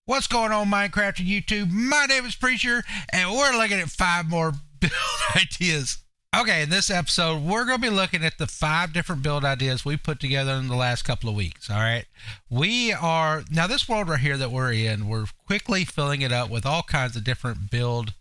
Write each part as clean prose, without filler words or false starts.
What's going on, Minecraft and YouTube? My name is Preacher, and we're looking at 5 more build ideas. Okay, in this episode, we're going to be looking at the 5 different build ideas we put together in the last couple of weeks, all right? Now this world right here that we're in, we're quickly filling it up with all kinds of different builds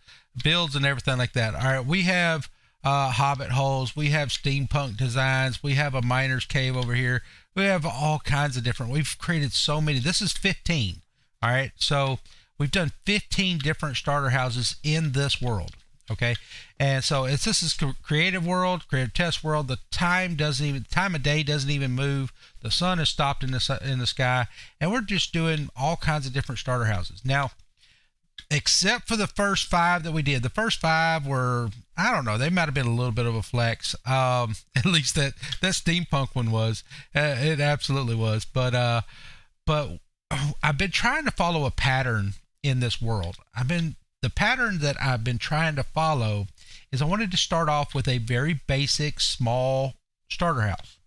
and everything like that. All right, we have hobbit holes, we have steampunk designs, we have a miner's cave over here. We have all kinds of different, we've created so many. This is 15. All right, so we've done 15 different starter houses in this world, okay? And so this is creative world, creative test world. The time of day doesn't even move. The sun has stopped in the sky, and we're just doing all kinds of different starter houses. Now, except for the first 5 that we did, the first 5 were, I don't know, they might have been a little bit of a flex. At least that steampunk one was. It absolutely was. But I've been trying to follow a pattern in this world. The pattern that I've been trying to follow is I wanted to start off with a very basic, small starter house.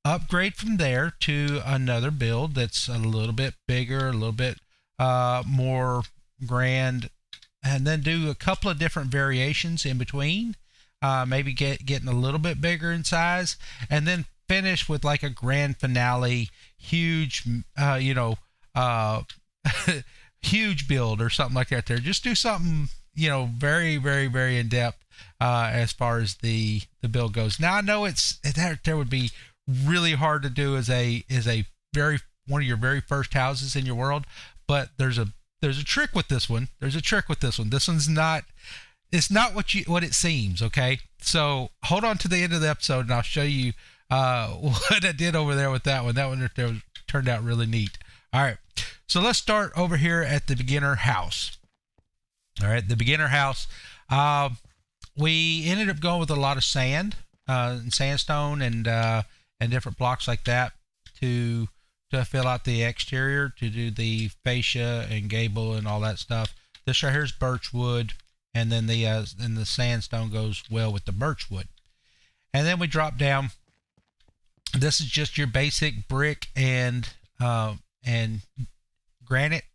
Upgrade from there to another build that's a little bit bigger, a little bit more grand, and then do a couple of different variations in between. Maybe getting a little bit bigger in size, and then finish with like a grand finale, huge, huge build or something like that there. Just do something, very, very, very in depth as far as the build goes. Now I know there would be really hard to do as a one of your very first houses in your world, but there's a trick with this one. This one's not, it's not what it seems, okay? So hold on to the end of the episode and I'll show you what I did over there with that one. That one turned out really neat. All right, so let's start over here at the beginner house. All right, the beginner house. We ended up going with a lot of sand, and sandstone, and different blocks like that to fill out the exterior, to do the fascia and gable and all that stuff. This right here is birch wood, and then the sandstone goes well with the birch wood. And then we drop down. This is just your basic brick and granite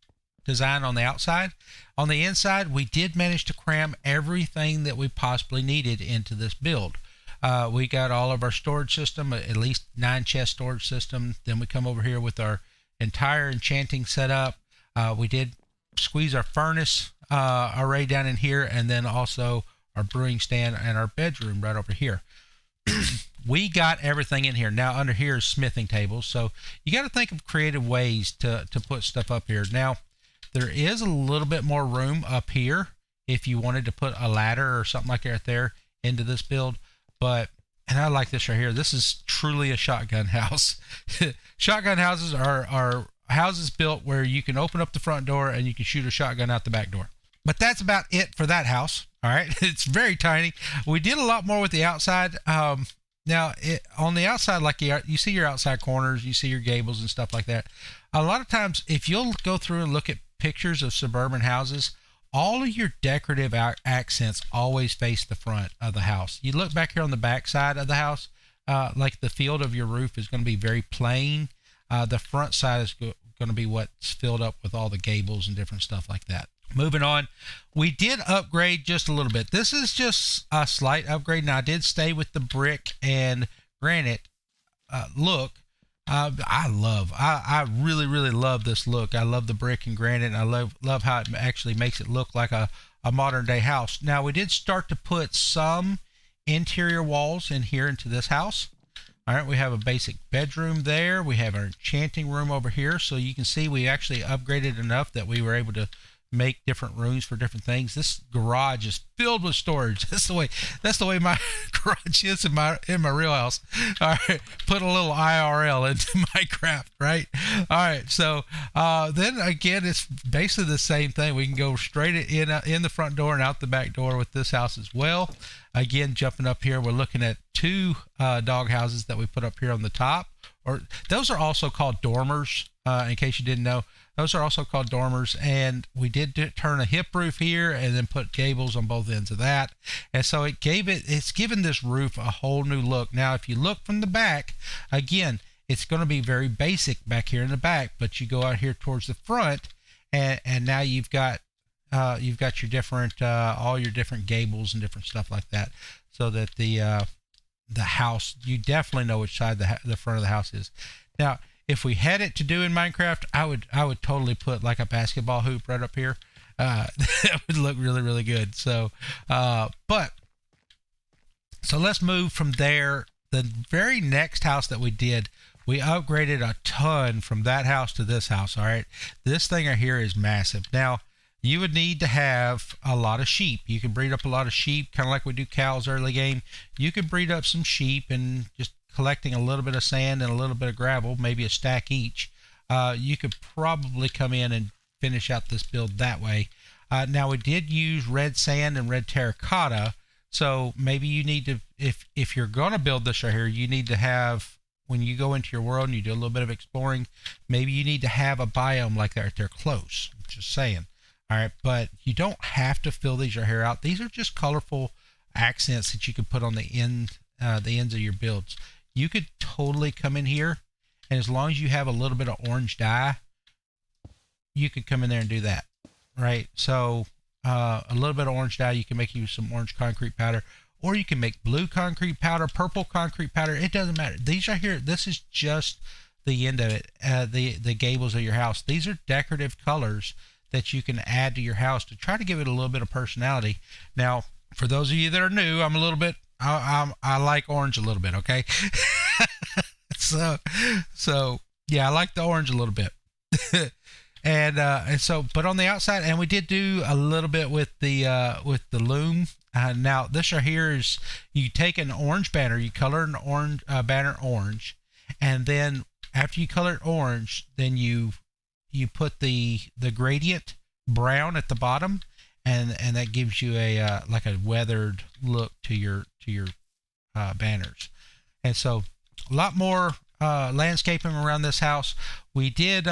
design on the outside. On the inside, we did manage to cram everything that we possibly needed into this build. We got all of our storage system, at least 9 chest storage system. Then we come over here with our entire enchanting setup. We did squeeze our furnace array down in here, and then also our brewing stand and our bedroom right over here. We got everything in here. Now under here is smithing tables, so you got to think of creative ways to put stuff up here. Now there is a little bit more room up here if you wanted to put a ladder or something like that there into this build. And I like this right here. This is truly a shotgun house. Shotgun houses are houses built where you can open up the front door and you can shoot a shotgun out the back door. But that's about it for that house. All right, it's very tiny. We did a lot more with the outside. Now, on the outside, like you see your outside corners, you see your gables and stuff like that. A lot of times, if you'll go through and look at pictures of suburban houses, all of your decorative accents always face the front of the house. You look back here on the back side of the house, like the field of your roof is going to be very plain. The front side is going to be what's filled up with all the gables and different stuff like that. Moving on, we did upgrade just a little bit. This is just a slight upgrade. Now, I did stay with the brick and granite look. I really, really love this look. I love the brick and granite, and I love how it actually makes it look like a modern day house. Now, we did start to put some interior walls in here into this house. All right, we have a basic bedroom there. We have our enchanting room over here. So you can see we actually upgraded enough that we were able to make different rooms for different things. This garage is filled with storage. That's the way my garage is in my real house. All right, put a little IRL into Minecraft, right? All right, so then again, it's basically the same thing. We can go straight in the front door and out the back door with this house as well. Again, jumping up here, we're looking at 2 dog houses that we put up here on the top. Or those are also called dormers, in case you didn't know. Those are also called dormers, and we did turn a hip roof here and then put gables on both ends of that. And so it's given this roof a whole new look. Now, if you look from the back, again, it's going to be very basic back here in the back, but you go out here towards the front and now you've got your different all your different gables and different stuff like that, so that the house, you definitely know which side the front of the house is. Now, if we had it to do in Minecraft, I would totally put like a basketball hoop right up here. That would look really, really good. So, so let's move from there. The very next house that we did, we upgraded a ton from that house to this house. All right, this thing right here is massive. Now, you would need to have a lot of sheep. You can breed up a lot of sheep, kind of like we do cows early game. You could breed up some sheep and just collecting a little bit of sand and a little bit of gravel, maybe a stack each. You could probably come in and finish out this build that way. Now, we did use red sand and red terracotta, so maybe you need to, if you're going to build this right here, you need to have, when you go into your world and you do a little bit of exploring, maybe you need to have a biome like that right there close. Just saying. All right, but you don't have to fill these right here out. These are just colorful accents that you could put on the ends of your builds. You could totally come in here, and as long as you have a little bit of orange dye, you could come in there and do that, right? So a little bit of orange dye, you can make you some orange concrete powder, or you can make blue concrete powder, purple concrete powder. It doesn't matter. These right here, this is just the end of it, the gables of your house. These are decorative colors that you can add to your house to try to give it a little bit of personality. Now, for those of you that are new, I'm a little bit, I like orange a little bit, okay? so yeah, I like the orange a little bit. and so, but on the outside, and we did do a little bit with the loom. Now this right here is, you take an orange banner, you color an orange banner orange, and then after you color it orange, then you put the gradient brown at the bottom, and that gives you a like a weathered look to your banners. And so a lot more landscaping around this house. We did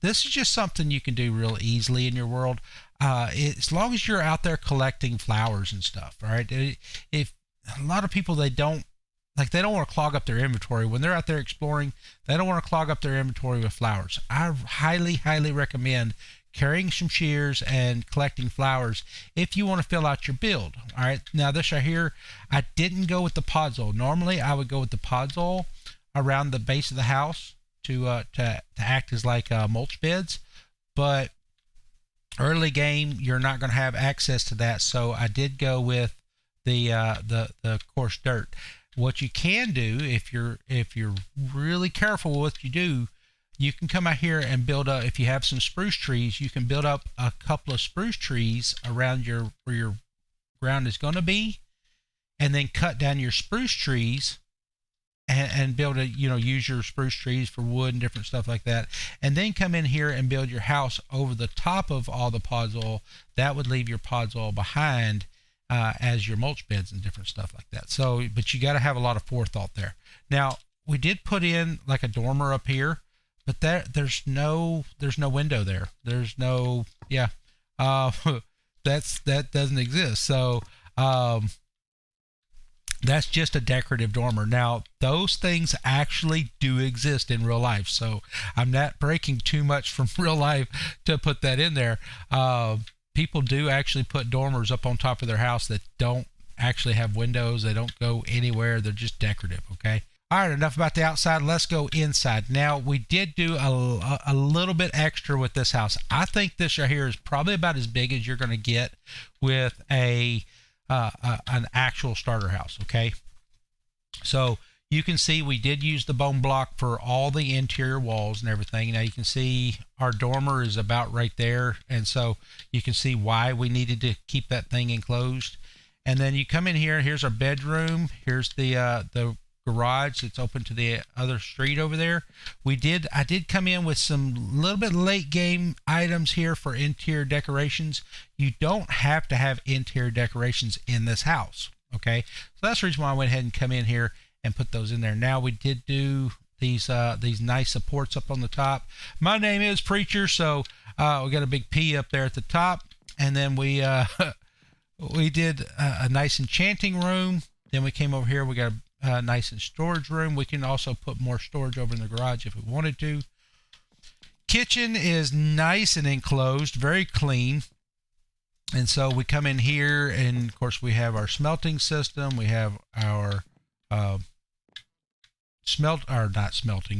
this is just something you can do real easily in your world, as long as you're out there collecting flowers and stuff. All right, if a lot of people, they don't want to clog up their inventory when they're out there exploring. They don't want to clog up their inventory with flowers. I highly recommend carrying some shears and collecting flowers if you want to fill out your build. All right, now this right here, I didn't go with the podzol. Normally I would go with the podzol around the base of the house to act as like mulch beds, but early game you're not going to have access to that, so I did go with the coarse dirt. What you can do, if you're really careful with what you do, you can come out here and build up, if you have some spruce trees, you can build up a couple of spruce trees around where your ground is going to be, and then cut down your spruce trees and build use your spruce trees for wood and different stuff like that, and then come in here and build your house over the top of all the podzol. That would leave your podzol behind as your mulch beds and different stuff like that. So, but you got to have a lot of forethought there. Now, we did put in like a dormer up here, but there's no window there. There's no, that doesn't exist. So, that's just a decorative dormer. Now, those things actually do exist in real life, so I'm not breaking too much from real life to put that in there. People do actually put dormers up on top of their house that don't actually have windows. They don't go anywhere. They're just decorative, okay? All right, enough about the outside. Let's go inside. Now, we did do a little bit extra with this house. I think this right here is probably about as big as you're going to get with an actual starter house, okay? So you can see we did use the bone block for all the interior walls and everything. Now you can see our dormer is about right there, and so you can see why we needed to keep that thing enclosed. And then you come in here, here's our bedroom, here's the garage that's open to the other street over there. I did come in with some little bit late game items here for interior decorations. You don't have to have interior decorations in this house, okay? So that's the reason why I went ahead and come in here and put those in there. Now, we did do these nice supports up on the top. My name is Preacher, so we got a big P up there at the top, and then we did a nice enchanting room. Then we came over here, we got a nice storage room. We can also put more storage over in the garage if we wanted to. Kitchen is nice and enclosed, very clean. And so we come in here, and of course we have our smelting system. We have our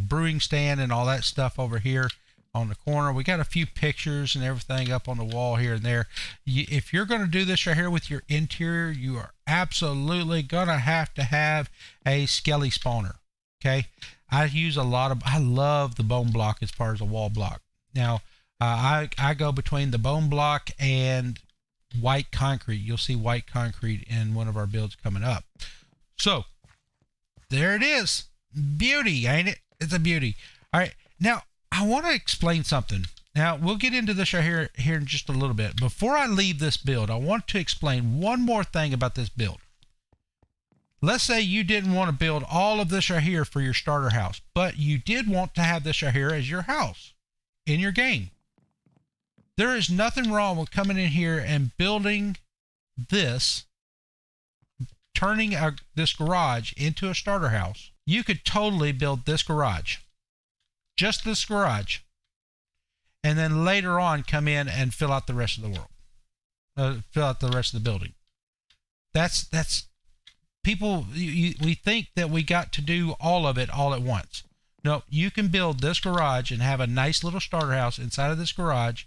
brewing stand and all that stuff over here on the corner. We got a few pictures and everything up on the wall here and there. If you're going to do this right here with your interior, you are absolutely going to have a skelly spawner. Okay. I love the bone block as far as a wall block. Now, I go between the bone block and white concrete. You'll see white concrete in one of our builds coming up. So there it is. Beauty, ain't it? It's a beauty. All right. Now, I want to explain something. Now, we'll get into this right here in just a little bit. Before I leave this build, I want to explain one more thing about this build. Let's say you didn't want to build all of this right here for your starter house, but you did want to have this right here as your house in your game. There is nothing wrong with coming in here and building this, turning this garage into a starter house. You could totally build this garage, just this garage, and then later on come in and fill out the rest of the world, fill out the rest of the building. That's people. We think that we got to do all of it all at once. No, you can build this garage and have a nice little starter house inside of this garage,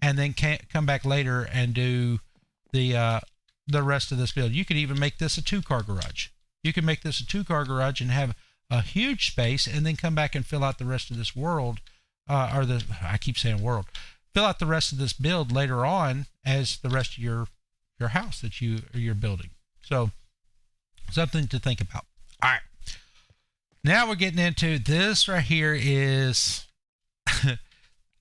and then come back later and do the rest of this build. You could even make this a 2-car garage. You can make this a 2-car garage and have a huge space, and then come back and fill out the rest of this world, I keep saying world. Fill out the rest of this build later on as the rest of your house that you're building. So something to think about. All right. Now we're getting into this right here is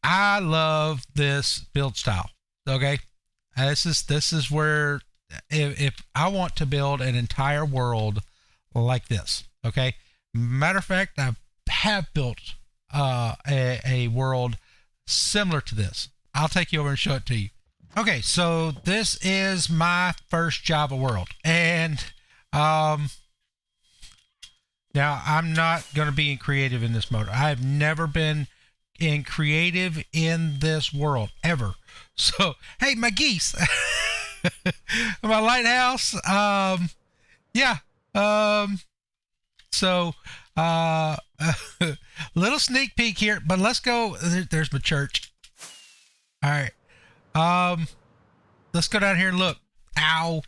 I love this build style. Okay. This is where if I want to build an entire world like this. Okay. Matter of fact, I have built a world similar to this. I'll take you over and show it to you. Okay. So this is my first Java world. And, now I'm not going to be in creative in this mode. I've never been in creative in this world ever. So, hey, my geese, my lighthouse. Yeah. So, little sneak peek here, but let's go. There's my church. All right. Let's go down here and look. Ow.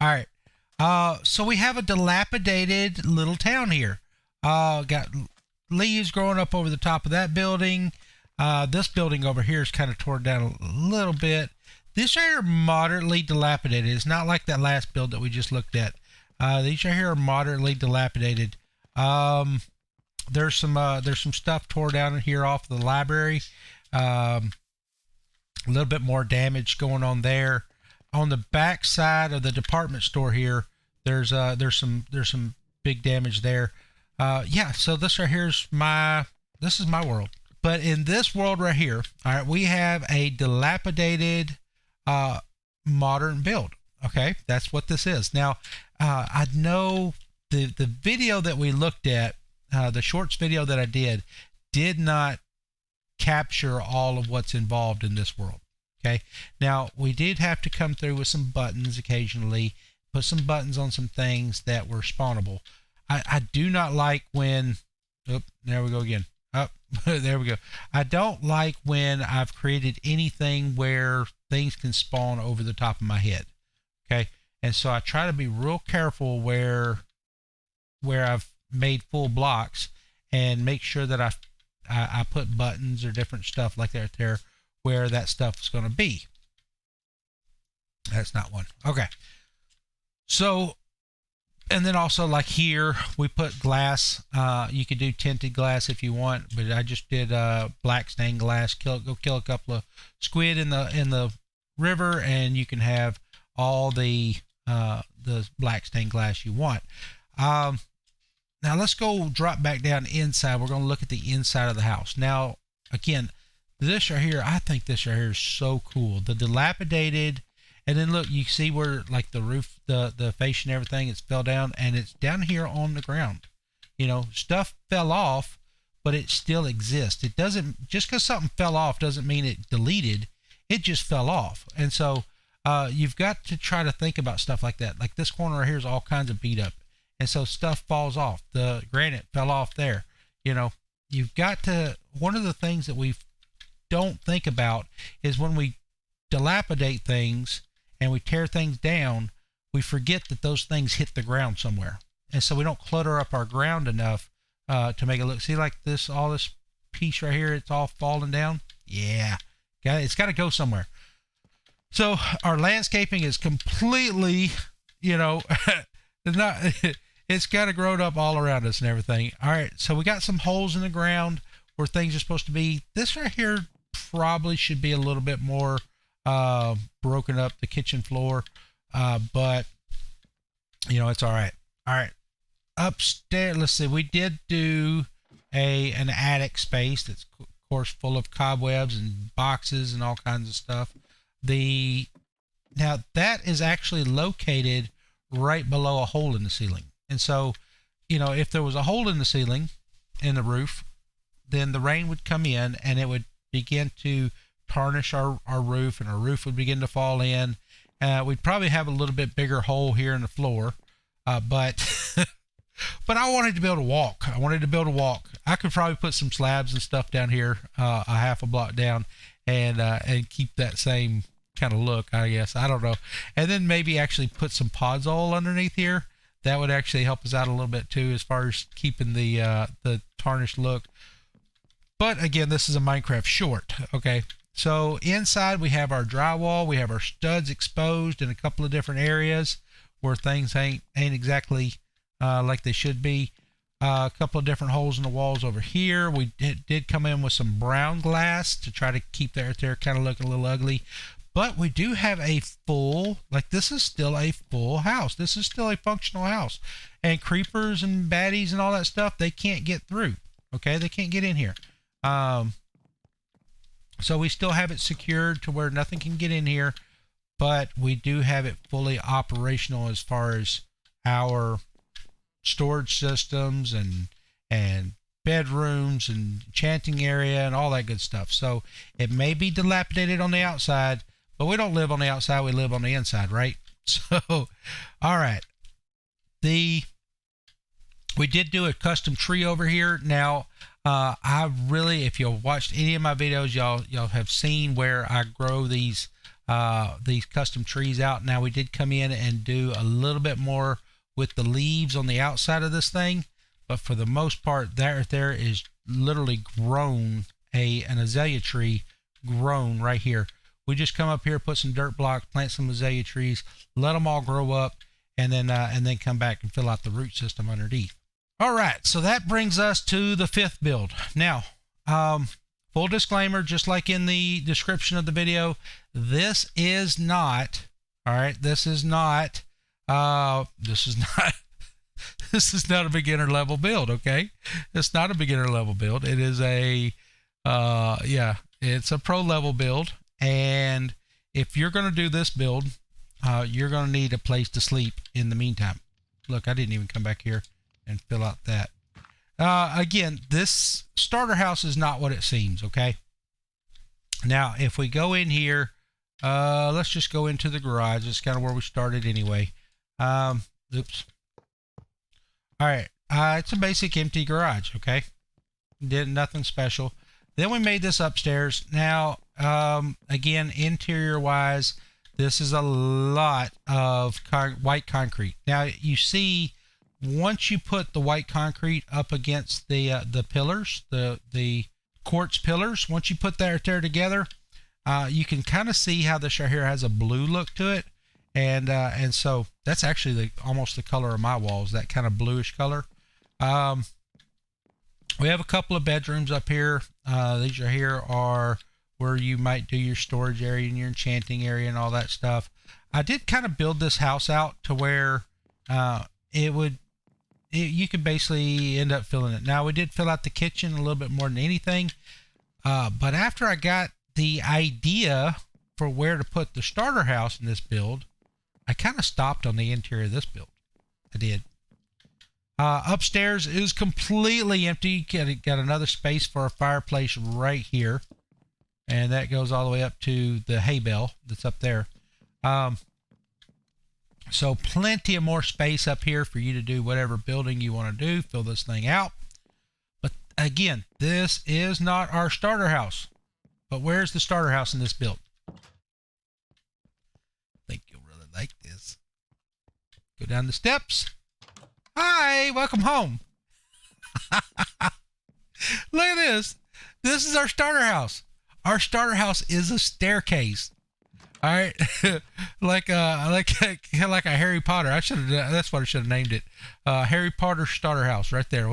All right. So we have a dilapidated little town here. Got leaves growing up over the top of that building. This building over here is kind of torn down a little bit. This right here are moderately dilapidated. It's not like that last build that we just looked at. These right here are moderately dilapidated. There's some stuff tore down in here off the library. A little bit more damage going on there. On the back side of the department store here, there's some big damage there. Yeah, so this right here is my world. But in this world right here, all right, we have a dilapidated modern build. Okay, that's what this is. Now, I know the video that we looked at, the shorts video that I did not capture all of what's involved in this world. Okay, now we did have to come through with some buttons occasionally, put some buttons on some things that were spawnable. I do not like when, there we go again. There we go. I don't like when I've created anything where things can spawn over the top of my head. Okay, and so I try to be real careful where I've made full blocks, and make sure that I put buttons or different stuff like that there where that stuff is going to be. That's not one. Okay. So, and then also like here, we put glass. You could do tinted glass if you want, but I just did black stained glass. Go kill a couple of squid in the river, and you can have all the black stained glass you want. Now let's go drop back down inside. We're going to look at the inside of the house. Now, again, this right here, I think this right here is so cool. The dilapidated, and then look, you see where like the roof, the fascia and everything, it's fell down, and it's down here on the ground. You know, stuff fell off, but it still exists. It doesn't, just because something fell off doesn't mean it deleted. It just fell off. And so you've got to try to think about stuff like that. Like this corner right here is all kinds of beat up. And so stuff falls off. The granite fell off there. You know, you've got to, one of the things that we don't think about is when we dilapidate things and we tear things down, we forget that those things hit the ground somewhere. And so we don't clutter up our ground enough to make it look, see, like this, all this piece right here, it's all falling down. Yeah, it's got to go somewhere. So our landscaping is completely, you know, it's got to grow up all around us and everything. All right, so we got some holes in the ground where things are supposed to be. This right here probably should be a little bit more broken up, the kitchen floor, but you know, it's all right. All right, upstairs, let's see, we did do an attic space that's of course full of cobwebs and boxes and all kinds of stuff. Now that is actually located right below a hole in the ceiling. And so, you know, if there was a hole in the ceiling, in the roof, then the rain would come in and it would begin to tarnish our roof, and our roof would begin to fall in. We'd probably have a little bit bigger hole here in the floor, but but I wanted to be able to walk. I could probably put some slabs and stuff down here, a half a block down, and keep that same kind of look, I guess. I don't know. And then maybe actually put some podzol underneath here. That would actually help us out a little bit too, as far as keeping the tarnished look. But again, this is a Minecraft short. Okay, so inside we have our drywall. We have our studs exposed in a couple of different areas where things ain't exactly like they should be. A couple of different holes in the walls over here. We did come in with some brown glass to try to keep that right there kind of looking a little ugly. But we do have a full, like, this is still a full house. This is still a functional house. And creepers and baddies and all that stuff, they can't get through. Okay, they can't get in here. So we still have it secured to where nothing can get in here. But we do have it fully operational as far as our storage systems and bedrooms and enchanting area and all that good stuff. So it may be dilapidated on the outside, but we don't live on the outside, we live on the inside, right? So all right, we did do a custom tree over here. Now I really, if you've watched any of my videos, y'all have seen where I grow these custom trees out. Now we did come in and do a little bit more with the leaves on the outside of this thing, but for the most part, that right there is literally grown, an azalea tree grown right here. We just come up here, put some dirt blocks, plant some azalea trees, let them all grow up, and then come back and fill out the root system underneath. All right, so that brings us to the fifth build. Now, full disclaimer, just like in the description of the video, this is not, all right, this is not a beginner level build. Okay, it's not a beginner level build. It is it's a pro level build. And if you're going to do this build, you're going to need a place to sleep in the meantime. Look, I didn't even come back here and fill out that. Again, this starter house is not what it seems. Okay, now if we go in here, let's just go into the garage. It's kind of where we started anyway. Oops. All right, it's a basic empty garage. Okay, did nothing special. Then we made this upstairs. Now, again, interior wise, this is a lot of white concrete. Now you see, once you put the white concrete up against the pillars, the quartz pillars, once you put that right there together, you can kind of see how this right here has a blue look to it. And so that's actually almost the color of my walls, that kind of bluish color. We have a couple of bedrooms up here. These right here are where you might do your storage area and your enchanting area and all that stuff. I did kind of build this house out to where you could basically end up filling it. Now we did fill out the kitchen a little bit more than anything, but after I got the idea for where to put the starter house in this build, I kind of stopped on the interior of this build. I did. Upstairs is completely empty. Got another space for a fireplace right here, and that goes all the way up to the hay bale that's up there. So plenty of more space up here for you to do whatever building you want to do. Fill this thing out. But again, this is not our starter house. But where's the starter house in this build? I think you'll really like this. Go down the steps. Hi, welcome home. Look at this. This is our starter house. Our starter house is a staircase. All right, like a Harry Potter. That's what I should have named it. Harry Potter starter house right there.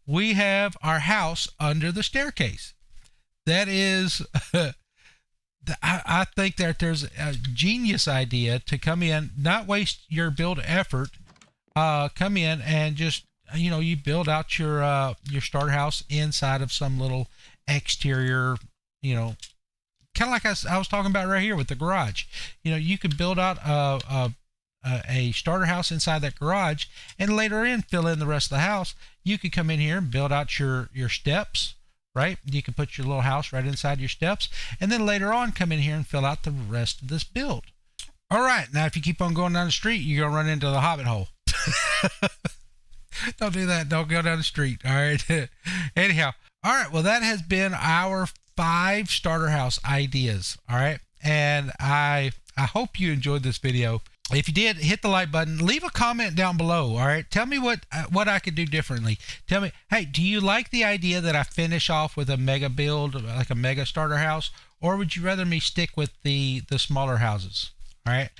We have our house under the staircase. That is, I think that there's a genius idea to come in, not waste your build effort. Come in and just, you build out your starter house inside of some little exterior, kind of like I was talking about right here with the garage. You could build out a starter house inside that garage, and later in fill in the rest of the house. You could come in here and build out your steps, right? You can put your little house right inside your steps, and then later on come in here and fill out the rest of this build. All right, now if you keep on going down the street, you're gonna run into the hobbit hole. Don't do that. Don't go down the street. All right. Anyhow, all right. Well, that has been our 5 starter house ideas. All right, and I hope you enjoyed this video. If you did, hit the like button. Leave a comment down below. All right, tell me what I could do differently. Tell me, hey, do you like the idea that I finish off with a mega build, like a mega starter house, or would you rather me stick with the smaller houses? All right,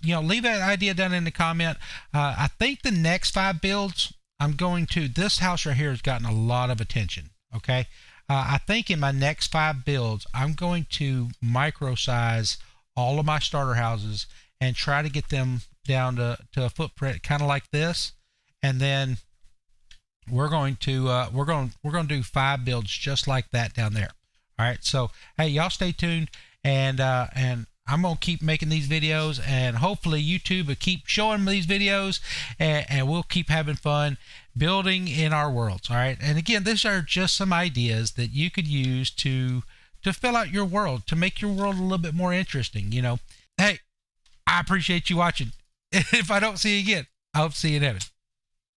leave that idea down in the comment. I think the next 5 builds, this house right here has gotten a lot of attention. Okay. I think in my next 5 builds, I'm going to micro size all of my starter houses and try to get them down to a footprint kind of like this, and then we're going to do 5 builds just like that down there. All right, so hey, y'all stay tuned, and I'm gonna keep making these videos, and hopefully YouTube will keep showing me these videos, and we'll keep having fun building in our worlds. All right, and again, these are just some ideas that you could use to fill out your world, to make your world a little bit more interesting. Hey, I appreciate you watching. If I don't see you again, I hope to see you in heaven.